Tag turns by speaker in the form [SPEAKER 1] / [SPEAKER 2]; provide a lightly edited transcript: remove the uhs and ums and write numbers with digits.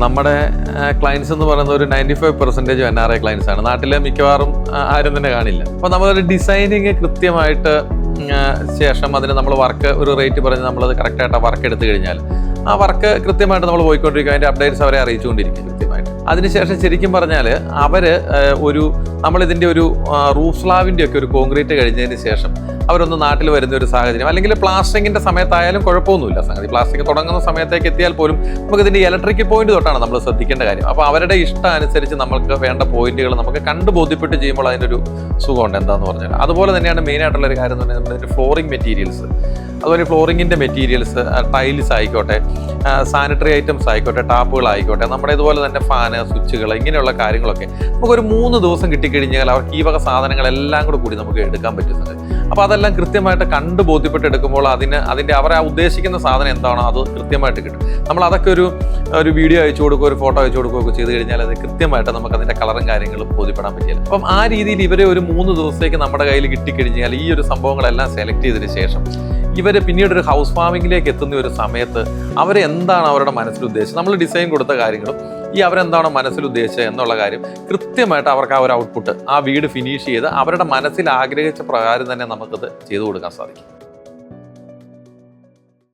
[SPEAKER 1] നമ്മുടെ ക്ലയൻസ് എന്ന് പറയുന്നത് ഒരു 95% NRI ക്ലയൻസ് ആണ്. നാട്ടിലെ മിക്കവാറും ആരും തന്നെ കാണില്ല. അപ്പോൾ നമ്മളൊരു ഡിസൈനിങ് കൃത്യമായിട്ട് ശേഷം അതിന് നമ്മൾ വർക്ക് ഒരു റേറ്റ് പറഞ്ഞ് നമ്മളത് കറക്റ്റായിട്ട് ആ വർക്ക് എടുത്തു കഴിഞ്ഞാൽ ആ വർക്ക് കൃത്യമായിട്ട് നമ്മൾ പോയിക്കൊണ്ടിരിക്കും. അതിൻ്റെ അപ്ഡേറ്റ്സ് അവരെ അറിയിച്ചുകൊണ്ടിരിക്കും കൃത്യമായിട്ട്. അതിനുശേഷം ശരിക്കും പറഞ്ഞാൽ അവർ നമ്മളിതിൻ്റെ ഒരു റൂഫ് സ്ലാബിൻ്റെ ഒക്കെ ഒരു കോൺക്രീറ്റ് കഴിഞ്ഞതിന് ശേഷം അവരൊന്ന് നാട്ടിൽ വരുന്ന ഒരു സാഹചര്യം, അല്ലെങ്കിൽ പ്ലാസ്റ്ററിങ്ങിൻ്റെ സമയത്തായാലും കുഴപ്പമൊന്നുമില്ല സംഗതി. പ്ലാസ്റ്ററിങ് തുടങ്ങുന്ന സമയത്തേക്ക് എത്തിയാൽ പോലും നമുക്ക് ഇതിൻ്റെ ഇലക്ട്രിക്കൽ പോയിന്റ് തൊട്ടാണ് നമ്മൾ ശ്രദ്ധിക്കേണ്ട കാര്യം. അപ്പോൾ അവരുടെ ഇഷ്ടം അനുസരിച്ച് നമുക്ക് വേണ്ട പോയിന്റുകൾ നമുക്ക് കണ്ടു ബോധ്യപ്പെട്ട് ചെയ്യുമ്പോൾ അതിൻ്റെ ഒരു സുഖമുണ്ട് എന്താന്ന് പറഞ്ഞാൽ. അതുപോലെ തന്നെയാണ് മെയിനായിട്ടുള്ള ഒരു കാര്യം എന്ന് പറഞ്ഞാൽ നമ്മുടെ ഫ്ലോറിംഗ് മെറ്റീരിയൽസ്, അതുപോലെ ഫ്ലോറിങ്ങിൻ്റെ മെറ്റീരിയൽസ്, ടൈൽസ് ആയിക്കോട്ടെ, സാനിറ്ററി ഐറ്റംസ് ആയിക്കോട്ടെ, ടാപ്പുകളായിക്കോട്ടെ, നമ്മുടെ ഇതുപോലെ തന്നെ ഫാന്, സ്വിച്ചുകൾ, ഇങ്ങനെയുള്ള കാര്യങ്ങളൊക്കെ നമുക്കൊരു 3 ദിവസം കിട്ടിക്കഴിഞ്ഞാൽ അവർക്ക് ഈ വക സാധനങ്ങളെല്ലാം കൂടി നമുക്ക് എടുക്കാൻ പറ്റുന്നത്. അപ്പോൾ അതെല്ലാം കൃത്യമായിട്ട് കണ്ട് ബോധ്യപ്പെട്ട് എടുക്കുമ്പോൾ അതിൻ്റെ അവർ ഉദ്ദേശിക്കുന്ന സാധനം എന്താണോ അത് കൃത്യമായിട്ട് കിട്ടും. നമ്മൾ അതൊക്കെ ഒരു വീഡിയോ അയച്ചു കൊടുക്കുക, ഒരു ഫോട്ടോ അയച്ചു കൊടുക്കുകയൊക്കെ ചെയ്ത് കഴിഞ്ഞാൽ അത് കൃത്യമായിട്ട് നമുക്ക് അതിൻ്റെ കളറും കാര്യങ്ങളും ബോധ്യപ്പെടാൻ പറ്റില്ല. അപ്പം ആ രീതിയിൽ ഇവരെ ഒരു 3 ദിവസത്തേക്ക് നമ്മുടെ കയ്യിൽ കിട്ടിക്കഴിഞ്ഞാൽ ഈ ഒരു സംഭവങ്ങളെല്ലാം സെലക്ട് ചെയ്തതിന് ശേഷം ഇവർ പിന്നീട് ഒരു ഹൗസ് വാമിങ്ങിലേക്ക് എത്തുന്ന ഒരു സമയത്ത് അവരെന്താണ് അവരുടെ മനസ്സിൽ ഉദ്ദേശിച്ചത്, നമ്മൾ ഡിസൈൻ കൊടുത്ത കാര്യങ്ങളും അവരെന്താണോ മനസ്സിൽ ഉദ്ദേശിച്ചത് എന്നുള്ള കാര്യം കൃത്യമായിട്ട് അവർക്ക് ആ ഒരു ഔട്ട്പുട്ട്, ആ വീട് ഫിനിഷ് ചെയ്ത് അവരുടെ മനസ്സിൽ ആഗ്രഹിച്ച പ്രകാരം തന്നെ നമുക്കത് ചെയ്തു കൊടുക്കാൻ സാധിക്കും.